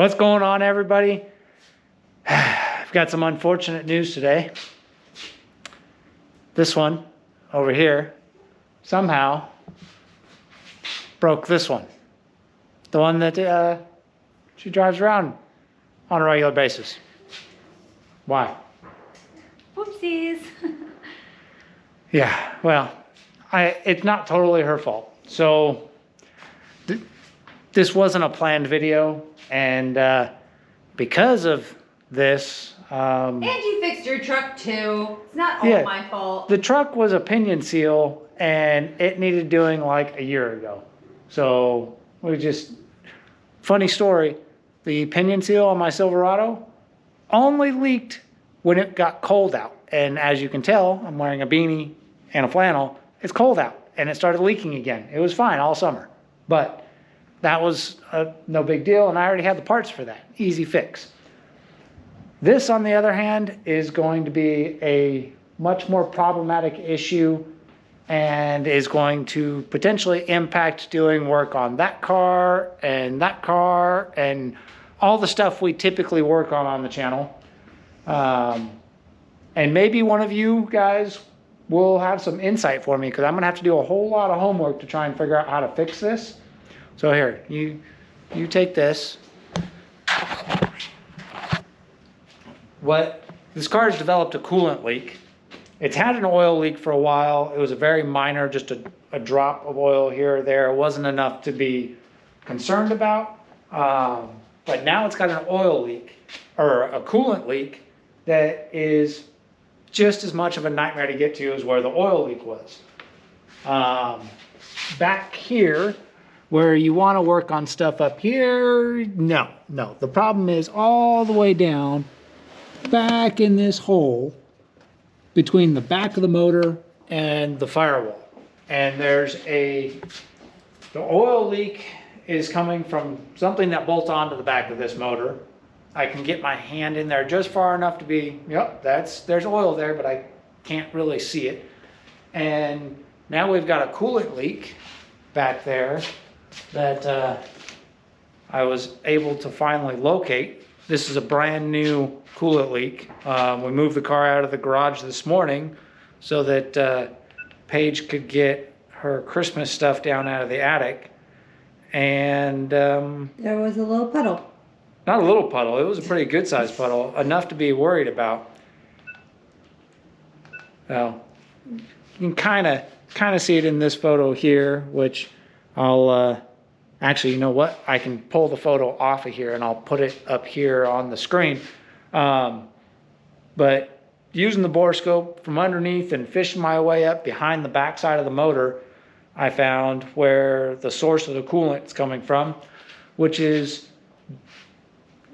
What's going on, everybody? I've got some unfortunate news today. This one over here somehow broke this one. The one that she drives around on a regular basis. Why? Whoopsies. Yeah, well, it's not totally her fault. So this wasn't a planned video, and because of this... and you fixed your truck too. It's not all my fault. The truck was a pinion seal, and it needed doing like a year ago. So we just... Funny story, the pinion seal on my Silverado only leaked when it got cold out. And as you can tell, I'm wearing a beanie and a flannel. It's cold out, and it started leaking again. It was fine all summer, but that was no big deal, and I already had the parts for that. Easy fix. This, on the other hand, is going to be a much more problematic issue and is going to potentially impact doing work on that car and all the stuff we typically work on the channel. And maybe one of you guys will have some insight for me, because I'm going to have to do a whole lot of homework to try and figure out how to fix this. So here, you take this. This car has developed a coolant leak. It's had an oil leak for a while. It was a very minor, just a drop of oil here or there. It wasn't enough to be concerned about. But now it's got an oil leak, or a coolant leak, that is just as much of a nightmare to get to as where the oil leak was. Back here, where you want to work on stuff up here, no. The problem is all the way down, back in this hole, between the back of the motor and the firewall. And the oil leak is coming from something that bolts onto the back of this motor. I can get my hand in there just far enough to be, yep, there's oil there, but I can't really see it. And now we've got a coolant leak back there that I was able to finally locate. This is a brand new coolant leak. We moved the car out of the garage this morning so that Paige could get her Christmas stuff down out of the attic. And there was a little puddle. Not a little puddle, it was a pretty good sized puddle, enough to be worried about. Well, you can kind of see it in this photo here, which I'll actually, you know what? I can pull the photo off of here and I'll put it up here on the screen. But using the borescope from underneath and fishing my way up behind the backside of the motor, I found where the source of the coolant is coming from, which is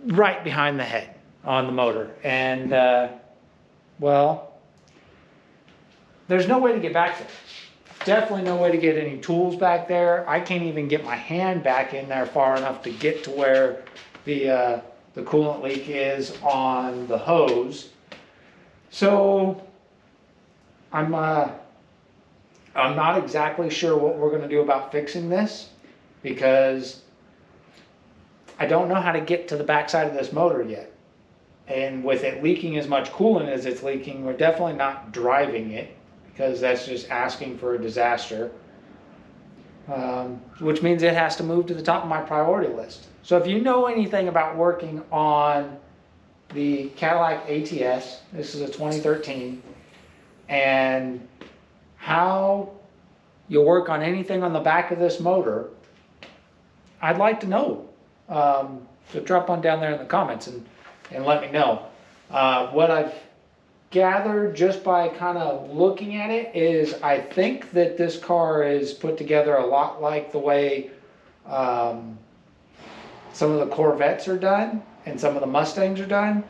right behind the head on the motor. And well, there's no way to get back there. Definitely no way to get any tools back there. I can't even get my hand back in there far enough to get to where the coolant leak is on the hose. So I'm not exactly sure what we're going to do about fixing this, because I don't know how to get to the backside of this motor yet. And with it leaking as much coolant as it's leaking, we're definitely not driving it, because that's just asking for a disaster. Which means it has to move to the top of my priority list. So if you know anything about working on the Cadillac ATS, this is a 2013, and how you work on anything on the back of this motor, I'd like to know. So drop on down there in the comments and let me know. What I've gathered just by kind of looking at it is I think that this car is put together a lot like the way some of the Corvettes are done and some of the Mustangs are done,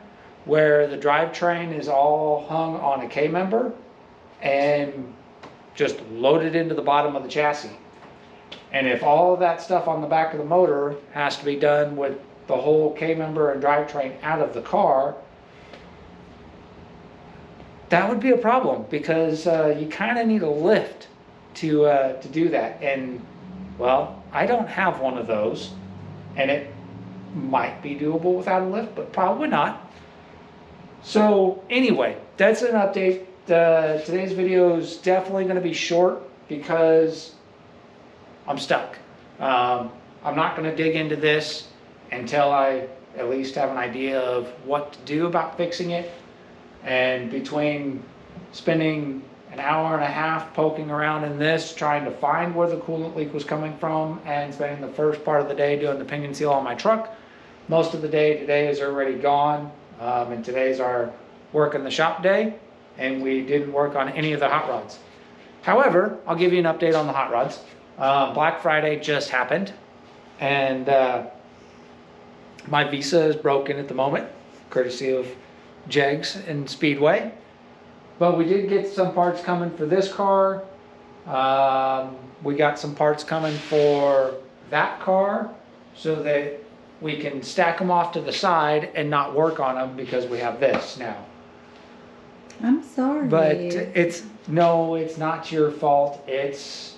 where the drivetrain is all hung on a K-member and just loaded into the bottom of the chassis. And if all of that stuff on the back of the motor has to be done with the whole K-member and drivetrain out of the car, that would be a problem, because you kind of need a lift to do that. And well, I don't have one of those, and it might be doable without a lift, but probably not. So anyway, that's an update. Today's video is definitely going to be short because I'm stuck. I'm not going to dig into this until I at least have an idea of what to do about fixing it. And between spending an hour and a half poking around in this, trying to find where the coolant leak was coming from, and spending the first part of the day doing the pinion seal on my truck, most of the day today is already gone. And today's our work in the shop day, and we didn't work on any of the hot rods. However, I'll give you an update on the hot rods. Black Friday just happened, and my Visa is broken at the moment, courtesy of Jegs and Speedway. But we did get some parts coming for this car. We got some parts coming for that car so that we can stack them off to the side and not work on them because we have this now. I'm sorry. But it's not your fault. It's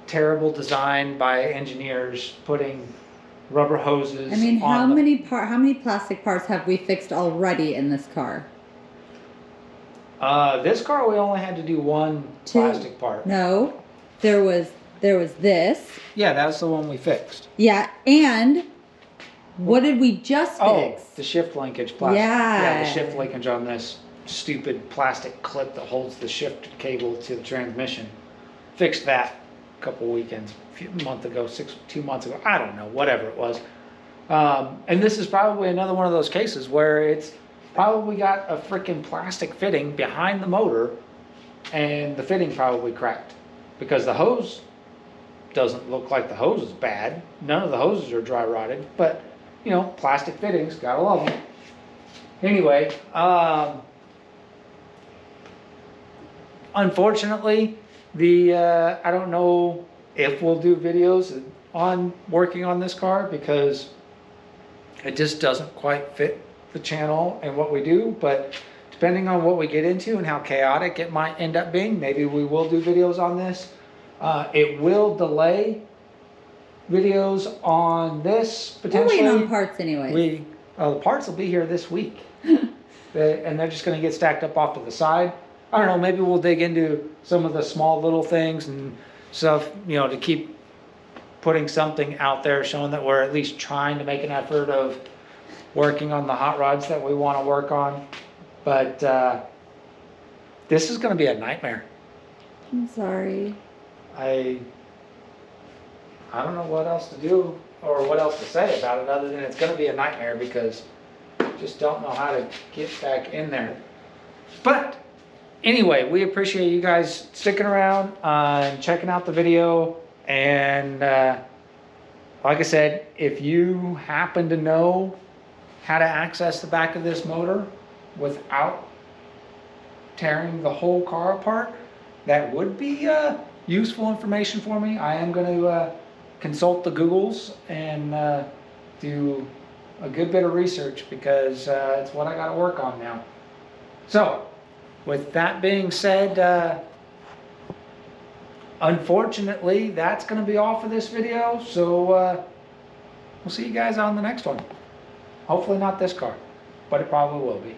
terrible design by engineers putting rubber hoses. I mean, how on many plastic parts have we fixed already in this car? This car we only had to do one plastic part. No, there was this. Yeah, that's the one we fixed. Yeah, and what did we just fix? Oh, the shift linkage plastic. Yeah. The shift linkage on this stupid plastic clip that holds the shift cable to the transmission. Fixed that a couple weekends, a month ago, 2 months ago. I don't know, whatever it was. And this is probably another one of those cases where it's probably got a freaking plastic fitting behind the motor, and the fitting probably cracked because the hose doesn't look like the hose is bad. None of the hoses are dry rotted, but you know, plastic fittings, gotta love them. Anyway, unfortunately, I don't know if we'll do videos on working on this car because it just doesn't quite fit the channel and what we do, but depending on what we get into and how chaotic it might end up being, maybe we will do videos on this. It will delay videos on this We're potentially. waiting on parts anyway. The parts will be here this week, and they're just going to get stacked up off to the side. I don't know, maybe we'll dig into some of the small little things and stuff, you know, to keep putting something out there showing that we're at least trying to make an effort of working on the hot rods that we want to work on. But this is going to be a nightmare. I'm sorry. I don't know what else to do or what else to say about it other than it's going to be a nightmare because I just don't know how to get back in there. But anyway, we appreciate you guys sticking around and checking out the video. And like I said, if you happen to know how to access the back of this motor without tearing the whole car apart, that would be useful information for me. I am going to consult the Googles and do a good bit of research because it's what I got to work on now. So with that being said, unfortunately that's going to be all for this video, so we'll see you guys on the next one. Hopefully not this car, but it probably will be.